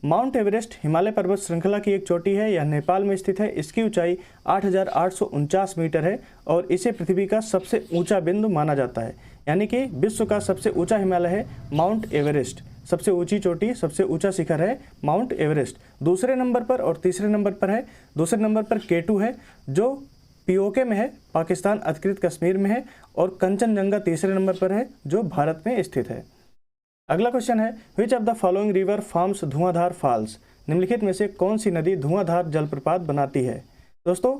Mount Everest Himalaya पर्वत श्रृंखला की एक चोटी है। यह नेपाल में स्थित है। इसकी ऊंचाई 8,849 मीटर है और इसे पृथ्वी का सबसे ऊंचा बिंदु माना जाता है। यानी कि विश्व का सबसे ऊंचा हिमालय है माउंट एवरेस्ट। सबसे ऊंची चोटी, सबसे ऊंचा शिखर है माउंट एवरेस्ट। दूसरे नंबर पर और तीसरे नंबर पर है। दूसरे नंबर पर K2 है जो पीओके में है, पाकिस्तान अधिकृत कश्मीर में है। और कंचनजंगा तीसरे नंबर पर है जो भारत में स्थित है। अगला क्वेश्चन है, which of the following river forms Dhuandhar false. निम्नलिखित में से कौन सी नदी धुआंधार जलप्रपात बनाती है। दोस्तों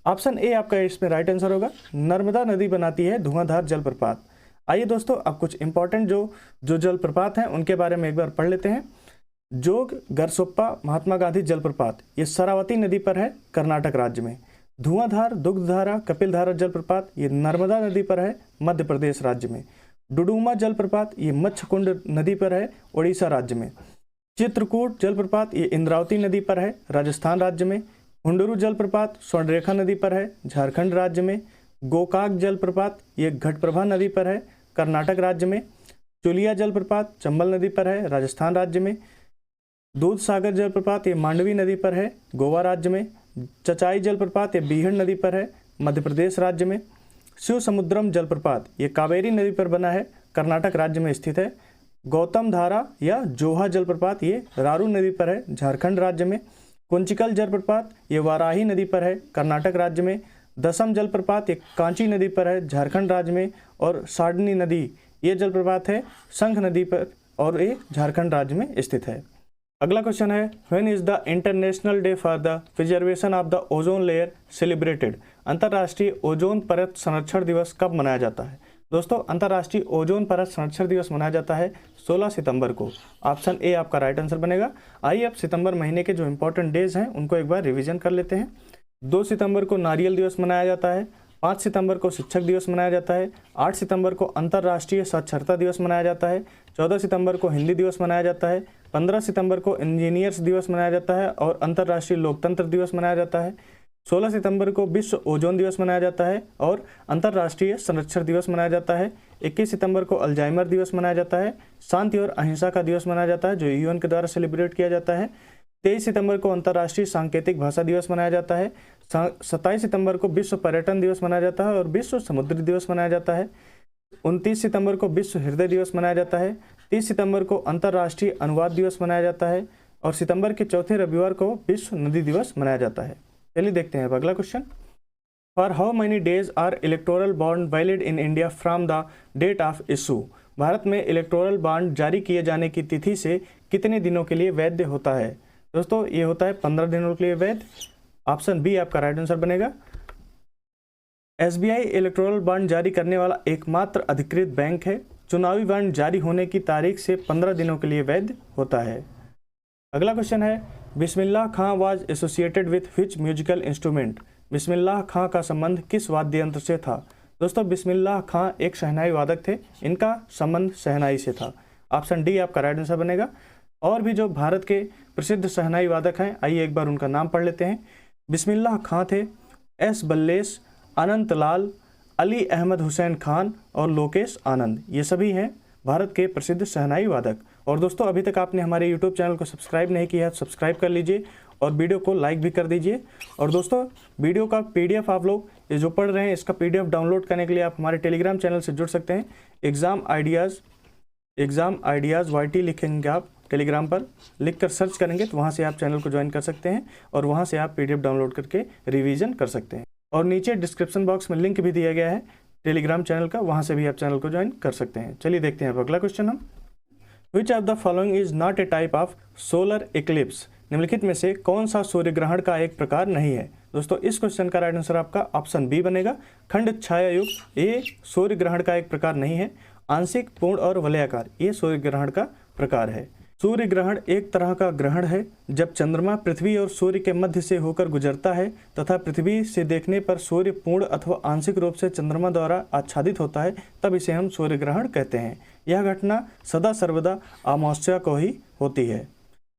ऑप्शन ए आपका इसमें राइट आंसर होगा। नर्मदा नदी बनाती है धुआंधार जलप्रपात। आइए दोस्तों अब कुछ इंपॉर्टेंट जो जलप्रपात हैं उनके बारे में एक बार पढ़ लेते हैं। जोग गरसोप्पा महात्मा गांधी जलप्रपात ये शरावती नदी पर है, कर्नाटक राज्य में। धुआंधार दुग्धधारा कपिलधारा जलप्रपात ये नर्मदा नदी पर है, मध्य प्रदेश राज्य में। डुडुमा जलप्रपात ये मच्छकुंड नदी पर है, उड़ीसा राज्य में। चित्रकूट जलप्रपात ये इंद्रावती नदी पर है, राजस्थान राज्य में। हुंडुरु जलप्रपात स्वर्णरेखा नदी पर है, झारखंड राज्य में। गोकाक जलप्रपात ये घटप्रभा नदी पर है, कर्नाटक राज्य में। चुलिया जलप्रपात चंबल नदी पर है, राजस्थान राज्य में। दूध सागर जलप्रपात ये मांडवी नदी पर है, गोवा राज्य में। चचाई जलप्रपात ये बीहड़ नदी पर है, मध्य प्रदेश राज्य में। शिव समुद्रम जलप्रपात ये कावेरी नदी पर बना है, कर्नाटक राज्य में स्थित है। गौतम धारा या जोहा जलप्रपात ये रारू नदी पर है, झारखंड राज्य में। कुंचिकल जलप्रपात ये वाराही नदी पर है, कर्नाटक राज्य में। दसम जलप्रपात ये कांची नदी पर है, झारखंड राज्य में। और साडनी नदी ये जलप्रपात है शंख नदी पर और ये झारखंड राज्य में स्थित है। अगला क्वेश्चन है, when is the international day for the preservation of the ozone layer celebrated. अंतर्राष्ट्रीय ओजोन परत संरक्षण दिवस कब मनाया जाता है। दोस्तों अंतर्राष्ट्रीय ओजोन परत संरक्षण दिवस मनाया जाता है 16 सितंबर को। ऑप्शन ए आपका राइट आंसर बनेगा। आइए अब सितंबर महीने के जो इंपॉर्टेंट डेज हैं उनको एक बार रिवीजन कर लेते हैं। 2 सितंबर को नारियल दिवस मनाया जाता है। 5 सितंबर को शिक्षक दिवस मनाया जाता है। 8 सितंबर को अंतर्राष्ट्रीय साक्षरता दिवस मनाया जाता है। 14 सितंबर को हिंदी दिवस मनाया जाता है। 15 सितंबर को इंजीनियर्स दिवस मनाया जाता है और अंतर्राष्ट्रीय लोकतंत्र दिवस मनाया जाता है। 16 सितंबर को विश्व ओजोन दिवस मनाया जाता है और अंतर्राष्ट्रीय संरक्षण दिवस मनाया जाता है। 21 सितंबर को अल्जाइमर दिवस मनाया जाता है। शांति और अहिंसा का दिवस मनाया जाता है जो यूएन के द्वारा सेलिब्रेट किया जाता है। 23 सितंबर को अंतर्राष्ट्रीय सांकेतिक भाषा दिवस मनाया जाता है। 27 सितंबर को विश्व पर्यटन दिवस मनाया जाता है और विश्व समुद्री दिवस मनाया जाता है। 29 सितंबर को विश्व हृदय दिवस मनाया जाता है। 30 सितंबर को अंतर्राष्ट्रीय अनुवाद दिवस मनाया जाता है और सितंबर के चौथे रविवार को विश्व नदी दिवस मनाया जाता है। चलिए देखते हैं अब अगला question. For how many days are electoral bond valid in India from the date of issue. Bharat में इलेक्टोरल बॉन्ड जारी किए जाने की तिथि से कितने दिनों के लिए वैध होता है। दोस्तों ये होता है 15 दिनों के लिए वैध। ऑप्शन बी आपका राइट आंसर बनेगा। एसबीआई इलेक्टोरल बॉन्ड जारी करने वाला एकमात्र अधिकृत बैंक है। चुनावी बॉन्ड जारी होने की तारीख से 15 दिनों के लिए वैध होता है। अगला क्वेश्चन है, Bismillah Khan was associated with which musical instrument. Bismillah Khan का संबंध किस वाद्य यंत्र से था। दोस्तों बिस्मिल्लाह खां एक शहनाई वादक थे, इनका संबंध शहनाई से था। ऑप्शन डी आपका राइट आंसर बनेगा। और भी जो भारत के प्रसिद्ध शहनाई वादक हैं आइए एक बार उनका नाम पढ़ लेते हैं। बिस्मिल्लाह खां थे, एस बल्लेश, अनंत लाल, अली अहमद हुसैन खान और लोकेश आनंद। ये सभी हैं भारत के प्रसिद्ध शहनाई वादक। और दोस्तों अभी तक आपने हमारे यूट्यूब चैनल को सब्सक्राइब नहीं किया है तो सब्सक्राइब कर लीजिए और वीडियो को लाइक भी कर दीजिए। और दोस्तों वीडियो का पीडीएफ आप लोग ये जो पढ़ रहे हैं इसका पीडीएफ डाउनलोड करने के लिए आप हमारे टेलीग्राम चैनल से जुड़ सकते हैं। एग्ज़ाम आइडियाज़ YT लिखेंगे आप टेलीग्राम पर, लिख कर सर्च करेंगे तो वहाँ से आप चैनल को ज्वाइन कर सकते हैं और वहाँ से आप पीडीएफ डाउनलोड करके रिवीजन कर सकते हैं। और नीचे डिस्क्रिप्शन बॉक्स में लिंक भी दिया गया है टेलीग्राम चैनल का, वहाँ से भी आप चैनल को ज्वाइन कर सकते हैं। चलिए देखते हैं अब अगला क्वेश्चन हम। विच of the following is not a type of solar Eclipse. निम्नलिखित में से कौन सा सूर्य ग्रहण का एक प्रकार नहीं है। दोस्तों इस क्वेश्चन का राइट आंसर आपका ऑप्शन बी बनेगा। खंड छाया युक्त ये सूर्य ग्रहण का एक प्रकार नहीं है। आंशिक, पूर्ण और वलयाकार ये सूर्य ग्रहण का प्रकार है। सूर्य ग्रहण एक तरह का ग्रहण है जब चंद्रमा पृथ्वी और सूर्य के मध्य से होकर गुजरता है तथा पृथ्वी से देखने पर सूर्य पूर्ण अथवा आंशिक रूप से चंद्रमा द्वारा आच्छादित होता है, तब इसे हम सूर्य ग्रहण कहते हैं। यह घटना सदा सर्वदा अमावस्या को ही होती है।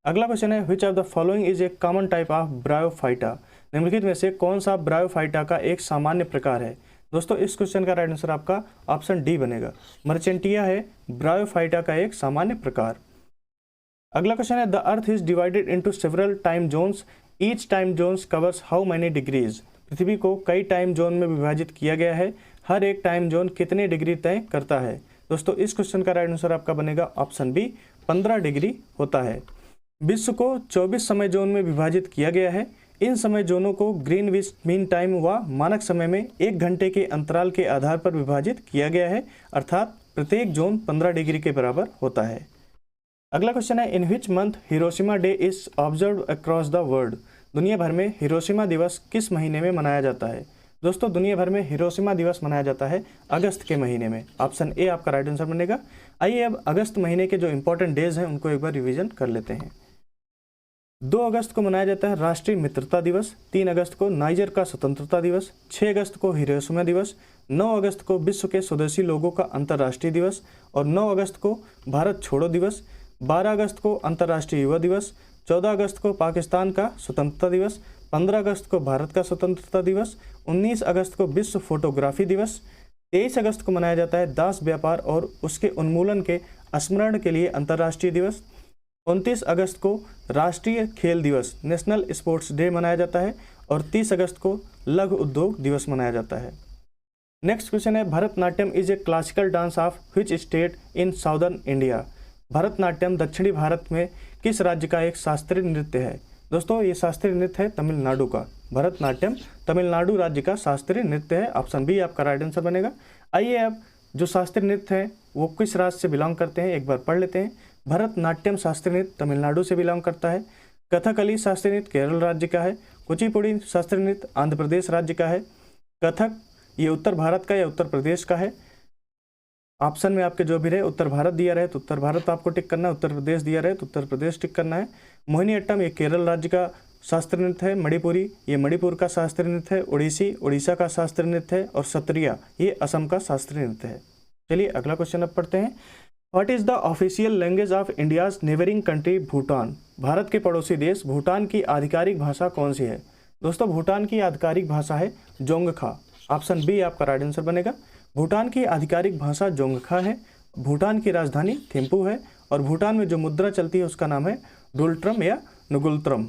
अगला क्वेश्चन है, which of the following is a common type of bryophyta. निम्नलिखित में से कौन सा ब्रायोफाइटा का एक सामान्य प्रकार है। दोस्तों इस क्वेश्चन का राइट आंसर आपका ऑप्शन डी बनेगा। मर्चेंटिया है ब्रायोफाइटा का एक सामान्य प्रकार। अगला क्वेश्चन है the earth is divided into several time zones, each time zones covers how many degrees. पृथ्वी को कई टाइम जोन में विभाजित किया गया है, हर एक टाइम जोन कितने डिग्री तय करता है। दोस्तों इस क्वेश्चन का राइट आंसर आपका बनेगा ऑप्शन बी, 15 डिग्री होता है। विश्व को 24 समय जोन में विभाजित किया गया है। इन समय जोनों को ग्रीनविच मीन टाइम व मानक समय में 1 घंटे के अंतराल के आधार पर विभाजित किया गया है, अर्थात प्रत्येक जोन 15 डिग्री के बराबर होता है। अगला क्वेश्चन है in which month Hiroshima day is observe across the world. दुनिया भर में हिरोशिमा दिवस किस महीने में मनाया जाता है। दोस्तों दुनिया भर में हिरोशिमा दिवस मनाया जाता है अगस्त के महीने में। ऑप्शन ए आपका राइट आंसर बनेगा। आइए अब अगस्त महीने के जो इंपॉर्टेंट डेज हैं उनको एक बार रिवीजन कर लेते हैं। 2 अगस्त को मनाया जाता है राष्ट्रीय मित्रता दिवस, 3 अगस्त को नाइजर का स्वतंत्रता दिवस, 6 अगस्त को हिरोशिमा दिवस, 9 अगस्त को विश्व के स्वदेशी लोगों का अंतर्राष्ट्रीय दिवस और 9 अगस्त को भारत छोड़ो दिवस, 12 अगस्त को अंतर्राष्ट्रीय युवा दिवस, 14 अगस्त को पाकिस्तान का स्वतंत्रता दिवस, 15 अगस्त को भारत का स्वतंत्रता दिवस, 19 अगस्त को विश्व फोटोग्राफी दिवस, 23 अगस्त को मनाया जाता है दास व्यापार और उसके उन्मूलन के स्मरण के लिए अंतर्राष्ट्रीय दिवस, 29 अगस्त को राष्ट्रीय खेल दिवस नेशनल स्पोर्ट्स डे मनाया जाता है और 30 अगस्त को लघु उद्योग दिवस मनाया जाता है। नेक्स्ट क्वेश्चन है Bharatanatyam is a classical dance of which state in southern India. Bharatanatyam दक्षिणी भारत में किस राज्य का एक शास्त्रीय नृत्य है। दोस्तों ये शास्त्रीय नृत्य है तमिलनाडु का। भरतनाट्यम तमिलनाडु राज्य का शास्त्रीय नृत्य है। ऑप्शन बी आपका राइट आंसर बनेगा। आइए अब जो शास्त्रीय नृत्य है वो किस राज्य से बिलोंग करते हैं एक बार पढ़ लेते हैं। भरतनाट्यम शास्त्रीय नृत्य तमिलनाडु से बिलोंग करता है। कथकली शास्त्रीय नृत्य केरल राज्य का है। कुचिपुड़ी शास्त्रीय नृत्य आंध्र प्रदेश राज्य का है। कथक ये उत्तर भारत का या उत्तर प्रदेश का है। ऑप्शन में आपके जो भी रहे उत्तर भारत दिया रहे तो उत्तर भारत आपको टिक करना है, उत्तर प्रदेश दिया रहे तो उत्तर प्रदेश टिक करना है। मोहिनीअट्टम ये केरल राज्य का शास्त्रीय नृत्य है। मणिपुरी ये मणिपुर का शास्त्रीय नृत्य है। ओडिसी उड़ीसा का शास्त्रीय नृत्य है और सत्रिया ये असम का शास्त्रीय नृत्य है। चलिए अगला क्वेश्चन अब पढ़ते हैं। What is the official language of India's neighbouring country Bhutan. Bharat के पड़ोसी देश भूटान की आधिकारिक भाषा कौन सी है। दोस्तों भूटान की आधिकारिक भाषा है जोंगखा। ऑप्शन बी आपका राइट आंसर बनेगा। भूटान की आधिकारिक भाषा जोंगखा है। भूटान की राजधानी थिम्पू है और भूटान में जो मुद्रा चलती है उसका नाम है डुलट्रम या नुगुलत्रम।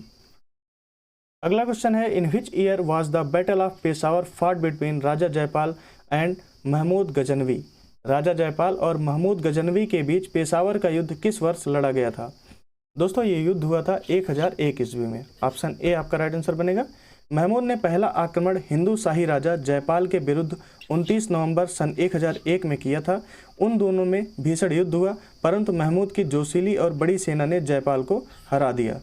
अगला क्वेश्चन है in which year was the battle of Peshawar fought between Raja Jaipal and Mahmud Ghaznavi. Raja Jaipal और महमूद गजनवी के बीच पेशावर का युद्ध किस वर्ष लड़ा गया था। दोस्तों ये युद्ध हुआ था 1001 ईस्वी में। ऑप्शन ए आपका राइट आंसर बनेगा। महमूद ने पहला आक्रमण हिंदू शाही राजा जयपाल के विरुद्ध 29 नवंबर सन 1001 में किया था। उन दोनों में भीषण युद्ध हुआ परंतु महमूद की जोशीली और बड़ी सेना ने जयपाल को हरा दिया।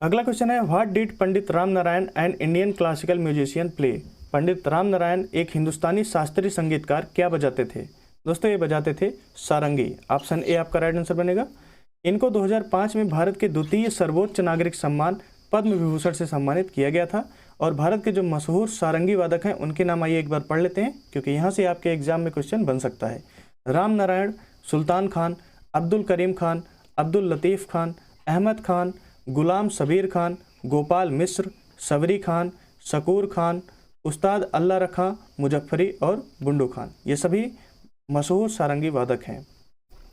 अगला क्वेश्चन है what did Pandit Ram Narayan an Indian classical musician play. Pandit Ram Narayan एक हिंदुस्तानी शास्त्रीय संगीतकार क्या बजाते थे। दोस्तों ये बजाते थे सारंगी। ऑप्शन ए आपका राइट आंसर बनेगा। इनको 2005 में भारत के द्वितीय सर्वोच्च नागरिक सम्मान पद्म विभूषण से सम्मानित किया गया था और भारत के जो मशहूर सारंगी वादक हैं उनके नाम आइए एक बार पढ़ लेते हैं क्योंकि यहाँ से आपके एग्जाम में क्वेश्चन बन सकता है। राम नारायण, सुल्तान खान, अब्दुल करीम खान, अब्दुल लतीफ़ खान, अहमद खान, गुलाम सबीर खान, गोपाल मिश्र, सबरी खान, शकूर खान, उस्ताद अल्लाह रखा, मुजफ्फरी और बुंडू खान, ये सभी मशहूर सारंगी वादक हैं।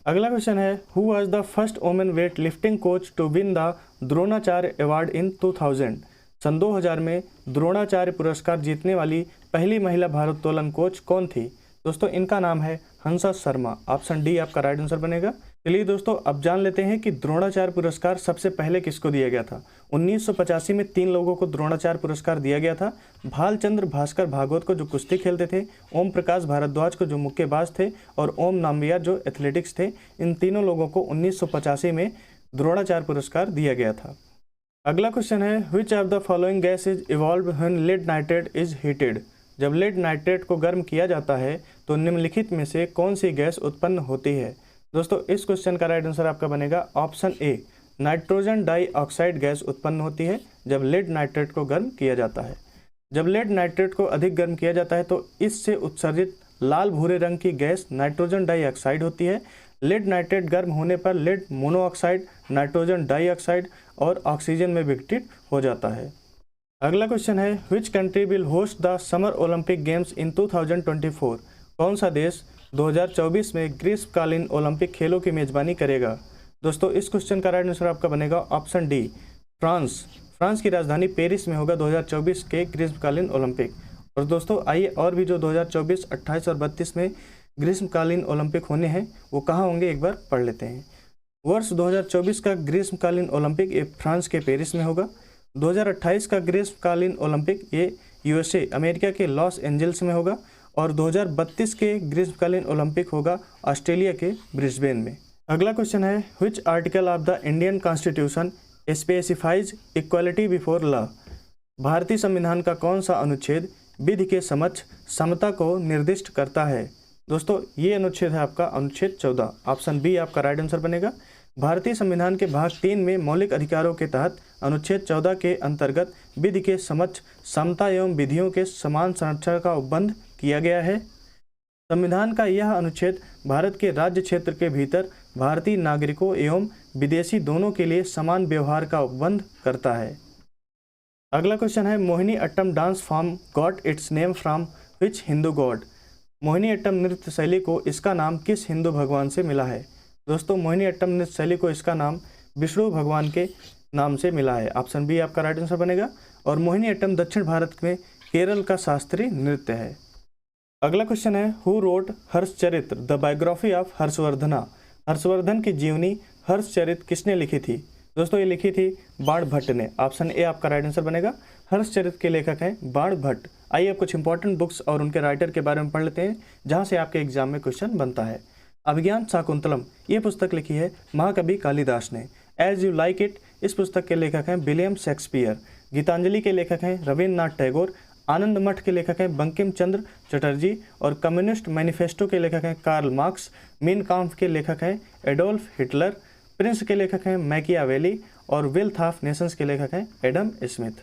अगला क्वेश्चन है who was the first women weight lifting coach to win the Dronacharya award in 2000। सन 2000 में द्रोणाचार्य पुरस्कार जीतने वाली पहली महिला भारोत्तोलन कोच कौन थी। दोस्तों इनका नाम है हंसा शर्मा। ऑप्शन डी आपका राइट आंसर बनेगा। चलिए दोस्तों अब जान लेते हैं कि द्रोणाचार्य पुरस्कार सबसे पहले किसको दिया गया था। 1985 में 3 लोगों को द्रोणाचार्य पुरस्कार दिया गया था। भालचंद्र भास्कर भागवत को जो कुश्ती खेलते थे, ओम प्रकाश भारद्वाज को जो मुक्केबाज थे और ओम नाम्बियार जो एथलेटिक्स थे, इन तीनों लोगों को 1985 में द्रोणाचार्य पुरस्कार दिया गया था। अगला क्वेश्चन है which of the following gas is evolve when lead nitrate is heated. जब लेड नाइट्रेट को गर्म किया जाता है तो निम्नलिखित में से कौन सी गैस उत्पन्न होती है। दोस्तों इस क्वेश्चन का राइट आंसर आपका बनेगा option A, nitrogen dioxide gas उत्पन्न होती है जब लेड नाइट्रेट को गर्म किया जाता है। जब लेड नाइट्रेट को अधिक गर्म किया जाता है तो इससे उत्सर्जित लाल भूरे रंग की गैस नाइट्रोजन डाइऑक्साइड होती है। लेड नाइट्रेट गर्म होने पर लेड मोनोऑक्साइड, नाइट्रोजन डाइऑक्साइड और ऑक्सीजन में विघटित हो जाता है। अगला क्वेश्चन है which country will host the summer Olympic games in 2024। कौन सा देश 2024 में ग्रीष्मकालीन ओलंपिक खेलों की मेजबानी करेगा। दोस्तों इस क्वेश्चन का राइट आंसर आपका बनेगा ऑप्शन डी, फ्रांस। फ्रांस की राजधानी पेरिस में होगा 2024 के ग्रीष्मकालीन ओलंपिक। और दोस्तों आइए और भी जो 2024, 28 और 32 में ग्रीष्मकालीन ओलंपिक होने हैं वो कहाँ होंगे एक बार पढ़ लेते हैं। वर्ष 2024 का ग्रीष्मकालीन ओलंपिक ये फ्रांस के पेरिस में होगा। 2028 का ग्रीष्मकालीन ओलंपिक ये यूएसए अमेरिका के लॉस एंजल्स में होगा। और 2032 के ग्रीष्मकालीन ओलंपिक होगा ऑस्ट्रेलिया के ब्रिस्बेन में। अगला क्वेश्चन है, which article of the Indian constitution specifies equality before law. भारतीय संविधान का कौन सा अनुच्छेद विधि के समक्ष समता को निर्दिष्ट करता है। दोस्तों ये अनुच्छेद है आपका अनुच्छेद 14। ऑप्शन बी आपका राइट आंसर बनेगा। भारतीय संविधान के भाग 3 में मौलिक अधिकारों के तहत अनुच्छेद 14 के अंतर्गत विधि के समक्ष समता एवं विधियों के समान संरक्षण का उपबंध किया गया है। संविधान का यह अनुच्छेद भारत के राज्य क्षेत्र के भीतर भारतीय नागरिकों एवं विदेशी दोनों के लिए समान व्यवहार का उपबंध करता है। अगला क्वेश्चन है, Mohini Attam dance form got its name from which Hindu god. Mohini Attam नृत्य शैली को इसका नाम किस हिंदू भगवान से मिला है। दोस्तों मोहिनी अट्टम नृत्य शैली को इसका नाम विष्णु भगवान के नाम से मिला है। ऑप्शन बी आपका राइट आंसर बनेगा। और मोहिनी अट्टम दक्षिण भारत में केरल का शास्त्रीय नृत्य है। अगला क्वेश्चन है, who wrote Harshacharitra the biography of Harshavardhana. Harshavardhan की जीवनी हर्षचरित्र किसने लिखी थी। दोस्तों ये लिखी थी बाणभट्ट ने। ऑप्शन ए आपका राइट आंसर बनेगा। हर्षचरित्र के लेखक हैं बाणभट्ट। आइए अब कुछ इंपॉर्टेंट बुक्स और उनके राइटर के बारे में पढ़ लेते हैं जहां से आपके एग्जाम में क्वेश्चन बनता है। अभिज्ञान शाकुंतलम ये पुस्तक लिखी है महाकवि कालिदास ने। एज यू लाइक इट इस पुस्तक के लेखक हैं विलियम शेक्सपियर। गीतांजलि के लेखक हैं रविन्द्रनाथ टैगोर। आनंद मठ के लेखक हैं बंकिम चंद्र चटर्जी। और कम्युनिस्ट मैनिफेस्टो के लेखक हैं कार्ल मार्क्स। मीन काम्फ के लेखक हैं एडोल्फ हिटलर। प्रिंस के लेखक हैं मैकियावेली। और वेल्थ ऑफ नेशंस के लेखक हैं एडम स्मिथ।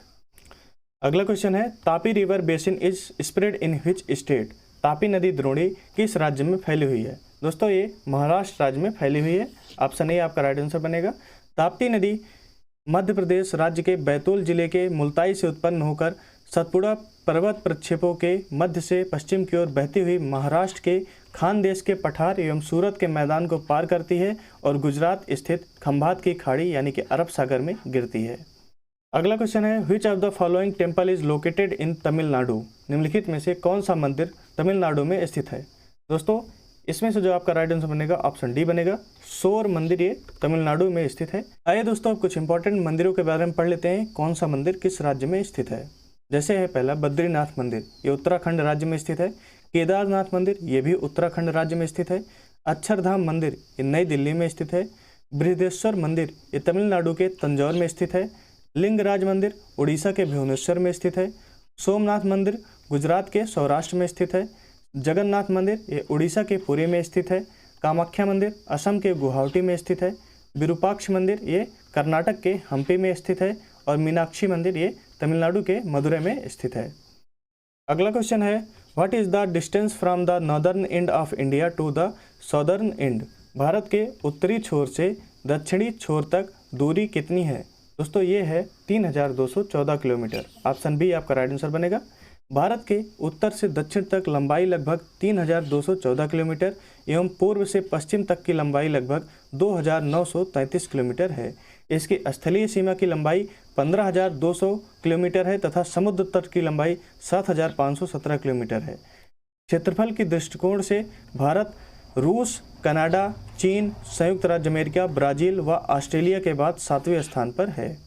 अगला क्वेश्चन है, Tapi river basin is spread in which state. Tapi नदी द्रोणी किस राज्य में फैली हुई है। दोस्तों ये महाराष्ट्र राज्य में फैली हुई है। ऑप्शन ए आपका राइट आंसर बनेगा। ताप्ती नदी मध्य प्रदेश राज्य के बैतूल जिले के मुल्ताई से उत्पन्न होकर सतपुड़ा पर्वत प्रक्षेपों के मध्य से पश्चिम की ओर बहती हुई महाराष्ट्र के खानदेश के पठार एवं सूरत के मैदान को पार करती है और गुजरात स्थित खंभात की खाड़ी यानी कि अरब सागर में गिरती है। अगला क्वेश्चन है, which of the following temple is located in Tamil Nadu. निम्नलिखित में से कौन सा मंदिर तमिलनाडु में स्थित है। दोस्तों इसमें से जो आपका राइट आंसर बनेगा ऑप्शन डी बनेगा। सोर मंदिर ये तमिलनाडु में स्थित है। आइए दोस्तों अब कुछ इंपॉर्टेंट मंदिरों के बारे में पढ़ लेते हैं कौन सा मंदिर किस राज्य में स्थित है। जैसे है पहला बद्रीनाथ मंदिर, ये उत्तराखंड राज्य में स्थित है। केदारनाथ मंदिर ये भी उत्तराखंड राज्य में स्थित है। अक्षरधाम मंदिर ये नई दिल्ली में स्थित है। बृहदेश्वर मंदिर ये तमिलनाडु के तंजौर में स्थित है। लिंगराज मंदिर उड़ीसा के भुवनेश्वर में स्थित है। सोमनाथ मंदिर गुजरात के सौराष्ट्र में स्थित है। जगन्नाथ मंदिर ये उड़ीसा के पुरी में स्थित है। कामाख्या मंदिर असम के गुवाहाटी में स्थित है। विरूपाक्ष मंदिर ये कर्नाटक के हम्पी में स्थित है। और मीनाक्षी मंदिर ये तमिलनाडु के मदुरै में स्थित है। अगला क्वेश्चन है, what is the distance from the northern end of India to the southern end. Bharat के उत्तरी छोर से दक्षिणी छोर तक दूरी कितनी है। दोस्तों ये है 3214 किलोमीटर। ऑप्शन बी आपका राइट आंसर बनेगा। भारत के उत्तर से दक्षिण तक लंबाई लगभग 3214 किलोमीटर एवं पूर्व से पश्चिम तक की लंबाई लगभग 2933 किलोमीटर है। इसकी स्थलीय सीमा की लंबाई 15200 किलोमीटर है तथा समुद्र तट की लंबाई 7517 किलोमीटर है। क्षेत्रफल के दृष्टिकोण से भारत रूस, कनाडा, चीन, संयुक्त राज्य अमेरिका, ब्राजील व ऑस्ट्रेलिया के बाद 7वें स्थान पर है।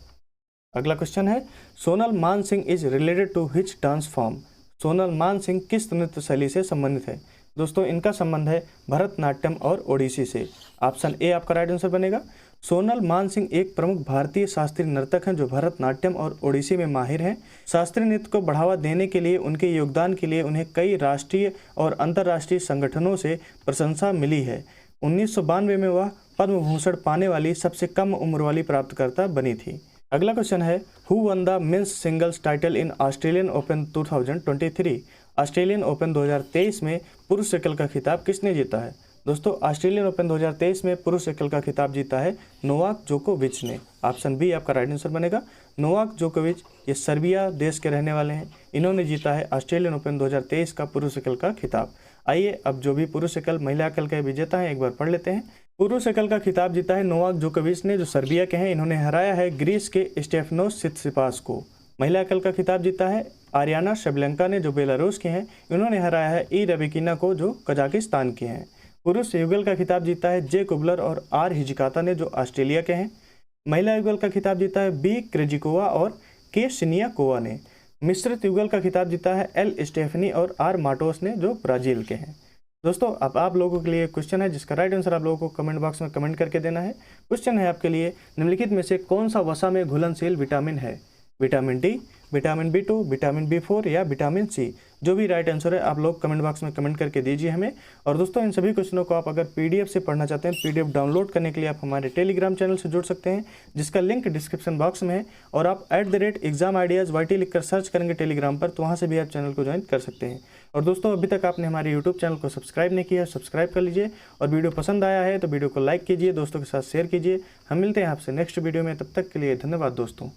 अगला क्वेश्चन है, Sonal Mansingh is related to which dance form. Sonal Mansingh किस नृत्य शैली से संबंधित है। दोस्तों इनका संबंध है भरतनाट्यम और ओडिसी से। ऑप्शन ए आपका राइट आंसर बनेगा। सोनल मानसिंह एक प्रमुख भारतीय शास्त्रीय नर्तक हैं जो भरतनाट्यम और ओडिसी में माहिर हैं। शास्त्रीय नृत्य को बढ़ावा देने के लिए उनके योगदान के लिए उन्हें कई राष्ट्रीय और अंतर्राष्ट्रीय संगठनों से प्रशंसा मिली है। 1992 में वह पद्म भूषण पाने वाली सबसे कम उम्र वाली प्राप्तकर्ता बनी थी। अगला क्वेश्चन है, who one the men's singles title in Australian open 2023। Australian open 2023 में पुरुष एकल का खिताब किसने जीता है। दोस्तों ऑस्ट्रेलियन ओपन 2023 में पुरुष एकल का खिताब जीता है नोवाक जोकोविच ने। ऑप्शन बी आपका राइट आंसर बनेगा। नोवाक जोकोविच ये सर्बिया देश के रहने वाले हैं। इन्होंने जीता है ऑस्ट्रेलियन ओपन 2023 का पुरुष एकल का खिताब। आइए अब जो भी पुरुष एकल महिला एकल के विजेता हैं एक बार पढ़ लेते हैं। पुरुष एकल का खिताब जीता है नोवाक जोकोविच ने, जो सर्बिया के हैं। इन्होंने हराया है ग्रीस के स्टेफनोस सित्सिपास को। महिला एकल का खिताब जीता है आरियाना शेबलेंका ने, जो बेलारूस के हैं। इन्होंने हराया है ई रबिकिना को, जो कजाकिस्तान के हैं। पुरुष युगल का खिताब जीता है जे कुबलर और आर हिजिकाता ने, जो ऑस्ट्रेलिया के हैं। महिला युगल का खिताब जीता है बी क्रेजिकोवा और के सिनियाकोवा ने। मिश्रित युगल का खिताब जीता है एल स्टेफनी और आर माटोस ने, जो ब्राजील के हैं। दोस्तों, अब आप लोगों के लिए क्वेश्चन है, जिसका राइट आंसर आप लोगों को कमेंट बॉक्स में कमेंट करके देना है। क्वेश्चन है आपके लिए, निम्नलिखित में से कौन सा वसा में घुलनशील विटामिन है? Vitamin D, vitamin B2, vitamin B4 या विटामिन सी? जो भी राइट आंसर है आप लोग कमेंट बॉक्स में कमेंट करके दीजिए हमें। और दोस्तों, इन सभी क्वेश्चनों को आप अगर PDF से पढ़ना चाहते हैं, PDF डाउनलोड करने के लिए आप हमारे टेलीग्राम चैनल से जुड़ सकते हैं, जिसका लिंक डिस्क्रिप्शन बॉक्स में है। और आप @exam ideas YT लिखकर सर्च करेंगे टेलीग्राम पर, तो वहाँ से भी आप चैनल को ज्वाइन कर सकते हैं। और दोस्तों, अभी तक आपने हमारे यूट्यूब चैनल को सब्सक्राइब नहीं किया है, सब्सक्राइब कर लीजिए। और वीडियो पसंद आया है तो वीडियो को लाइक कीजिए, दोस्तों के साथ शेयर कीजिए। हम मिलते हैं आपसे नेक्स्ट वीडियो में, तब तक के लिए धन्यवाद दोस्तों।